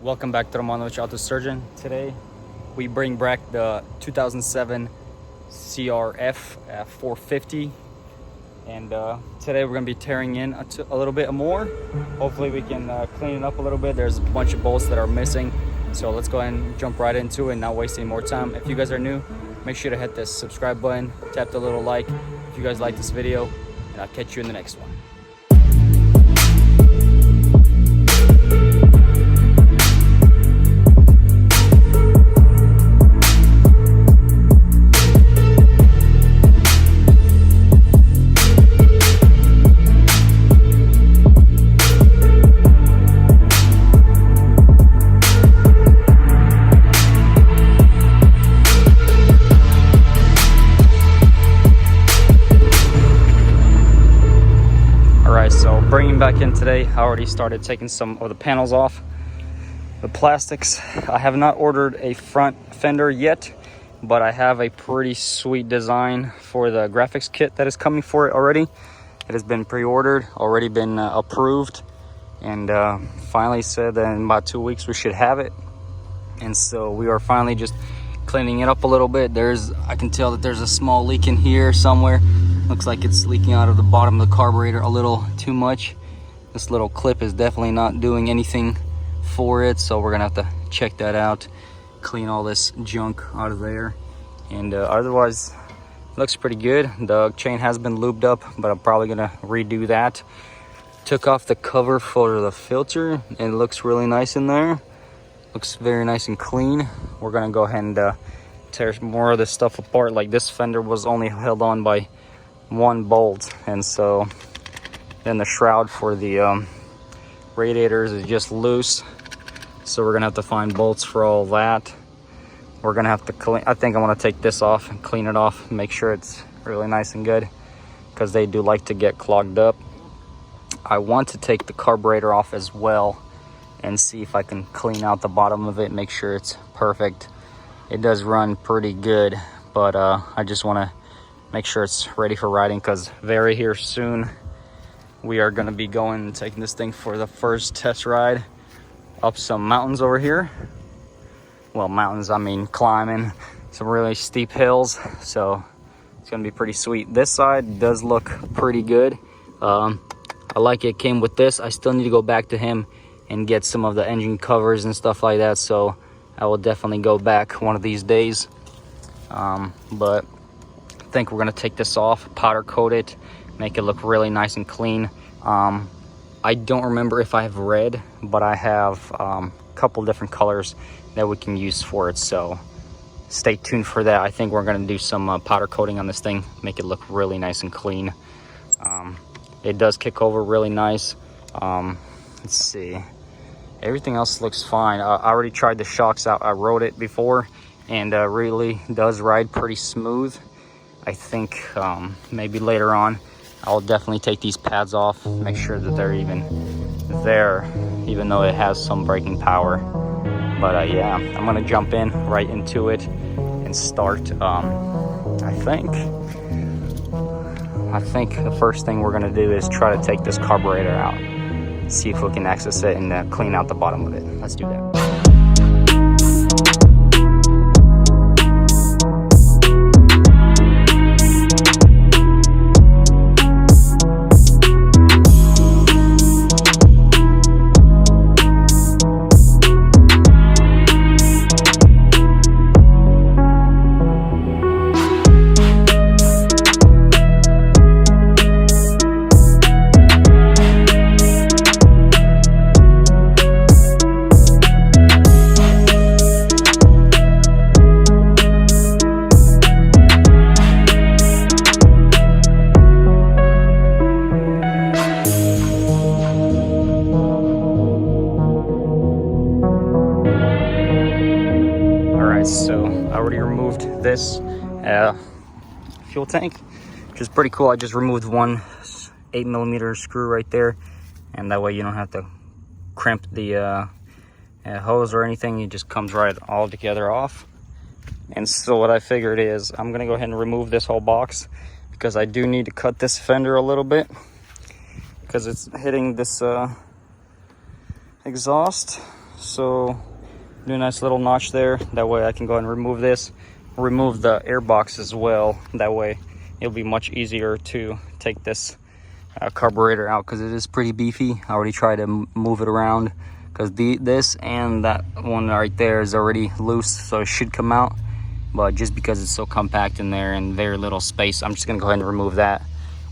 Welcome back to Romanovich Auto Surgeon. Today we bring back the 2007 CRF450 and today we're going to be tearing in a little bit more. Hopefully we can clean it up a little bit. There's a bunch of bolts that are missing, so let's go ahead and jump right into it and not waste any more time. If you guys are new, make sure to hit the subscribe button, tap the little like if you guys like this video, and I'll catch you in the next one. So bringing back in today, I already started taking some of the panels off, the plastics. I have not ordered a front fender yet, but I have a pretty sweet design for the graphics kit that is coming for it already. It has been pre-ordered, already been approved, and finally said that in about 2 weeks we should have it. And so we are finally just cleaning it up a little bit. I can tell that there's a small leak in here somewhere. Looks like it's leaking out of the bottom of the carburetor a little too much. This little clip is definitely not doing anything for it, so we're gonna have to check that out, clean all this junk out of there. And otherwise, it looks pretty good. The chain has been lubed up, but I'm probably gonna redo that. Took off the cover for the filter, and it looks really nice in there. Looks very nice and clean. We're gonna go ahead and tear more of this stuff apart. Like, this fender was only held on by one bolt, and so then the shroud for the radiators is just loose, so we're gonna have to find bolts for all that. We're gonna have to clean. I think I want to take this off and clean it off, make sure it's really nice and good, because they do like to get clogged up. I want to take the carburetor off as well and see if I can clean out the bottom of it, make sure it's perfect. It does run pretty good, but I just want to make sure it's ready for riding, because very here soon we are going to be going and taking this thing for the first test ride up some mountains over here. Well, mountains, I mean climbing some really steep hills, so it's going to be pretty sweet. This side does look pretty good. I like it came with this. I still need to go back to him and get some of the engine covers and stuff like that, so I will definitely go back one of these days. But I think we're gonna take this off, powder coat it, make it look really nice and clean. I don't remember if I have red, but I have a couple different colors that we can use for it, so stay tuned for that. I think we're gonna do some powder coating on this thing, make it look really nice and clean. It does kick over really nice. Let's see, everything else looks fine. I already tried the shocks out. I rode it before, and really does ride pretty smooth. I think maybe later on I'll definitely take these pads off, make sure that they're even there, even though it has some braking power. But yeah, I'm gonna jump in right into it and start. I think the first thing we're gonna do is try to take this carburetor out, see if we can access it and clean out the bottom of it. Let's do that. So I already removed this fuel tank, which is pretty cool. I just removed one 8mm screw right there, and that way you don't have to crimp the hose or anything. It just comes right all together off. And so what I figured is I'm gonna go ahead and remove this whole box, because I do need to cut this fender a little bit because it's hitting this exhaust. So do a nice little notch there. That way I can go ahead and remove this, remove the air box as well. That way it'll be much easier to take this carburetor out, because it is pretty beefy. I already tried to move it around, because this and that one right there is already loose, so it should come out. But just because it's so compact in there and very little space, I'm just gonna go ahead and remove that.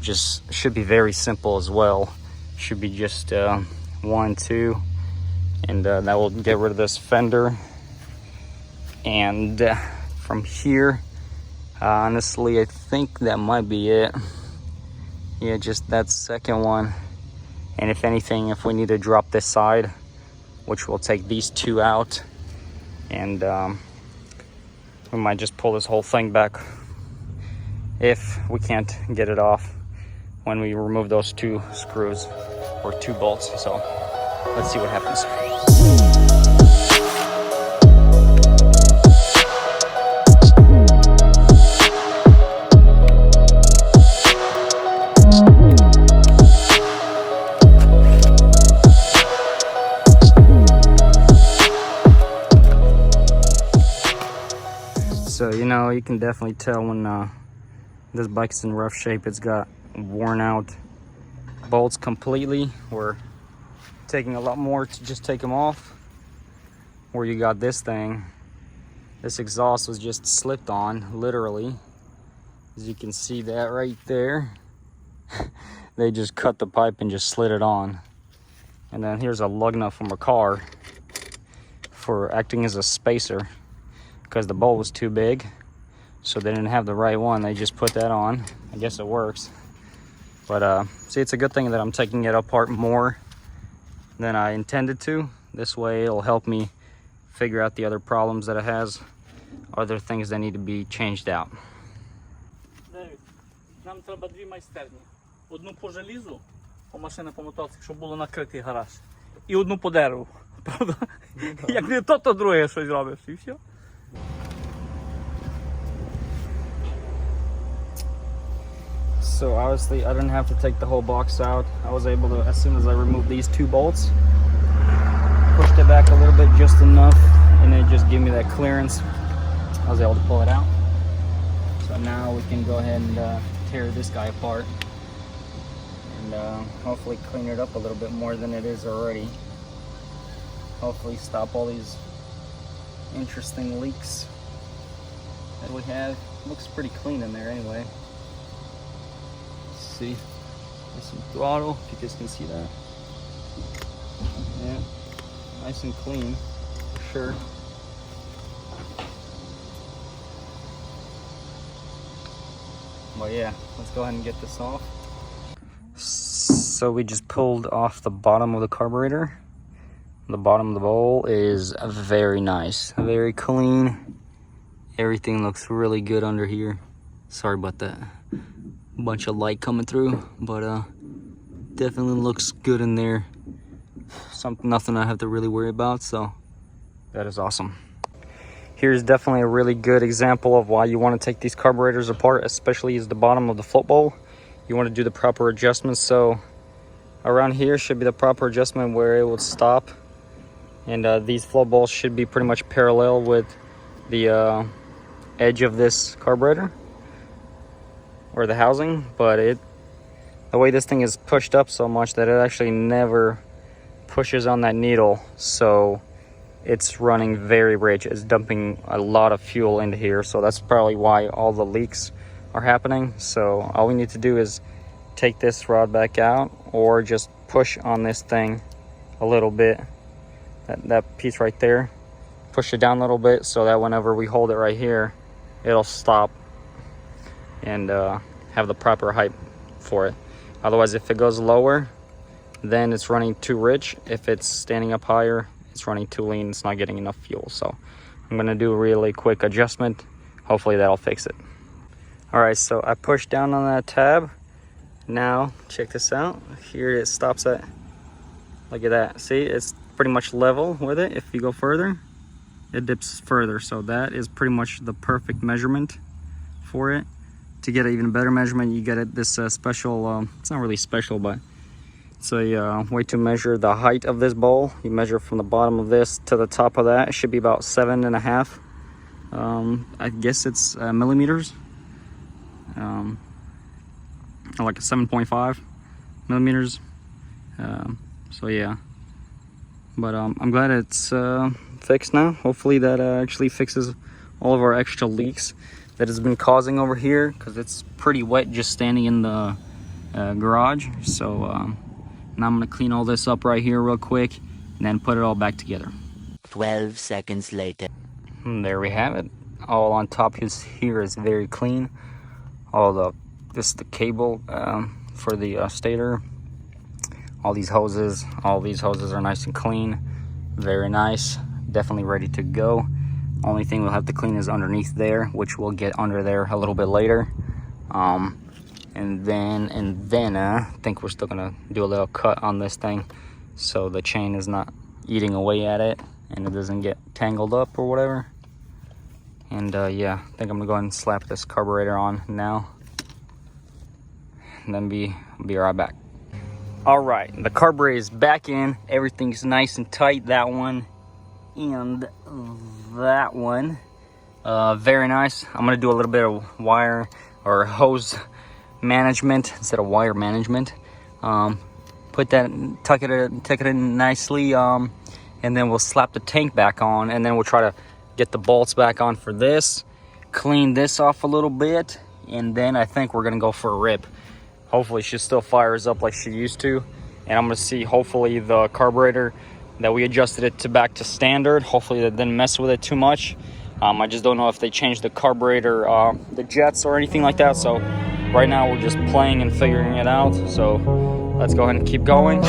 Just should be very simple as well. Should be just 1, 2, and that will get rid of this fender. And from here, honestly, I think that might be it. Yeah, just that second one. And if anything, if we need to drop this side, which we'll take these two out, and we might just pull this whole thing back if we can't get it off when we remove those 2 screws or 2 bolts. So let's see what happens. So, you know, you can definitely tell when this bike's in rough shape. It's got worn out bolts completely. We're taking a lot more to just take them off. Where you got this thing, this exhaust was just slipped on, literally. As you can see that right there. They just cut the pipe and just slid it on. And then here's a lug nut from a car for acting as a spacer, because the bolt was too big, so they didn't have the right one. They just put that on. I guess it works. But see, it's a good thing that I'm taking it apart more than I intended to. This way it'll help me figure out the other problems that it has, other things that need to be changed out. Нам треба 2 майстерні. Одну по желізу, по машина по мотоциклу, щоб було накритий гараж. І одну по дереву. Правда? Як не то, то друге щось робиш. І все. So obviously I didn't have to take the whole box out. I was able to, as soon as I removed these 2 bolts, pushed it back a little bit, just enough, and it just gave me that clearance. I was able to pull it out. So now we can go ahead and tear this guy apart and hopefully clean it up a little bit more than it is already. Hopefully stop all these interesting leaks that we have. Looks pretty clean in there anyway. See, there's some throttle, if you guys can see that. Yeah, nice and clean, for sure. But yeah, let's go ahead and get this off. So we just pulled off the bottom of the carburetor. The bottom of the bowl is very nice, very clean. Everything looks really good under here. Sorry about that. Bunch of light coming through, but definitely looks good in there. Nothing I have to really worry about, so that is awesome. Here's definitely a really good example of why you want to take these carburetors apart, especially is the bottom of the float bowl. You want to do the proper adjustments. So around here should be the proper adjustment where it will stop, and these float bowls should be pretty much parallel with the edge of this carburetor or the housing, but the way this thing is pushed up so much that it actually never pushes on that needle, so it's running very rich. It's dumping a lot of fuel into here, so that's probably why all the leaks are happening. So all we need to do is take this rod back out, or just push on this thing a little bit, that piece right there, push it down a little bit, so that whenever we hold it right here, it'll stop and have the proper height for it. Otherwise, if it goes lower, then it's running too rich. If it's standing up higher, it's running too lean. It's not getting enough fuel. So I'm gonna do a really quick adjustment. Hopefully that'll fix it. All right, so I pushed down on that tab. Now check this out. Here it stops at, look at that. See, it's pretty much level with it. If you go further, it dips further. So that is pretty much the perfect measurement for it. To get an even better measurement, you get this special, it's not really special, but It's a way to measure the height of this bowl. You measure from the bottom of this to the top of that. It should be about 7.5. I guess it's millimeters. Like a 7.5 millimeters. So yeah. But I'm glad it's fixed now. Hopefully that actually fixes all of our extra leaks that has been causing over here, because it's pretty wet just standing in the garage. So now I'm gonna clean all this up right here real quick and then put it all back together. 12 seconds later. And there we have it. All on top here is very clean. This is the cable for the stator. All these hoses are nice and clean. Very nice. Definitely ready to go. Only thing we'll have to clean is underneath there, which we'll get under there a little bit later. And then I think we're still gonna do a little cut on this thing so the chain is not eating away at it and it doesn't get tangled up or whatever. And yeah, I think I'm gonna go ahead and slap this carburetor on now and then be right back. All right, the carburetor is back in. Everything's nice and tight. That one and that one. Very nice. I'm gonna do a little bit of wire or hose management instead of wire management. Tuck it in nicely, and then we'll slap the tank back on, and then we'll try to get the bolts back on for this, clean this off a little bit, and then I think we're gonna go for a rip. Hopefully she still fires up like she used to, and I'm gonna see hopefully the carburetor that we adjusted it to back to standard. Hopefully that didn't mess with it too much. I just don't know if they changed the carburetor, the jets or anything like that. So right now we're just playing and figuring it out. So let's go ahead and keep going.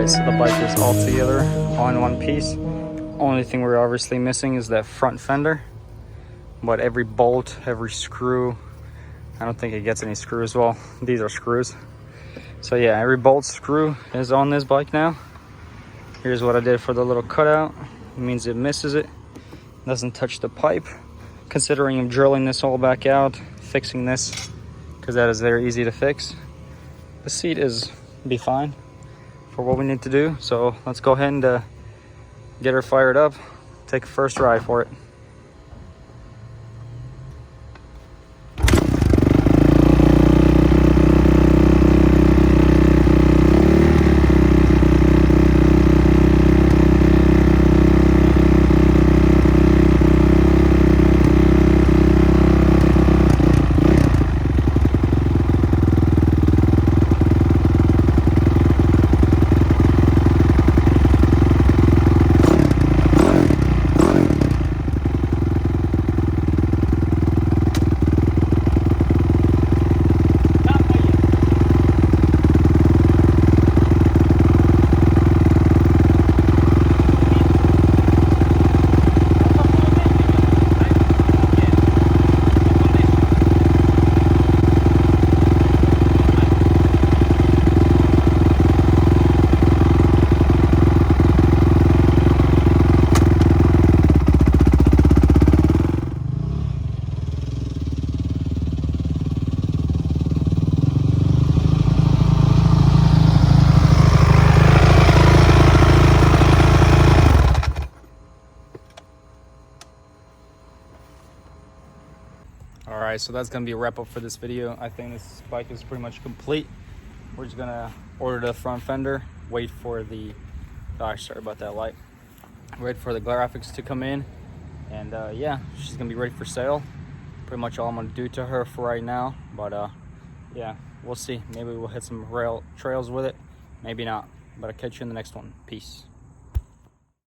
So the bike is all together, all in one piece. Only thing we're obviously missing is that front fender. But every bolt, every screw, I don't think it gets any screws. Well, these are screws. So yeah, every bolt screw is on this bike now. Here's what I did for the little cutout. It means it misses it, doesn't touch the pipe. Considering I'm drilling this all back out, fixing this, because that is very easy to fix. The seat be fine for what we need to do. So let's go ahead and get her fired up, take a first ride for it. Alright, so that's going to be a wrap up for this video. I think this bike is pretty much complete. We're just going to order the front fender, wait for the, gosh, sorry about that light. Wait for the graphics to come in, and yeah, she's going to be ready for sale. Pretty much all I'm going to do to her for right now, but yeah, we'll see. Maybe we'll hit some trails with it, maybe not, but I'll catch you in the next one. Peace.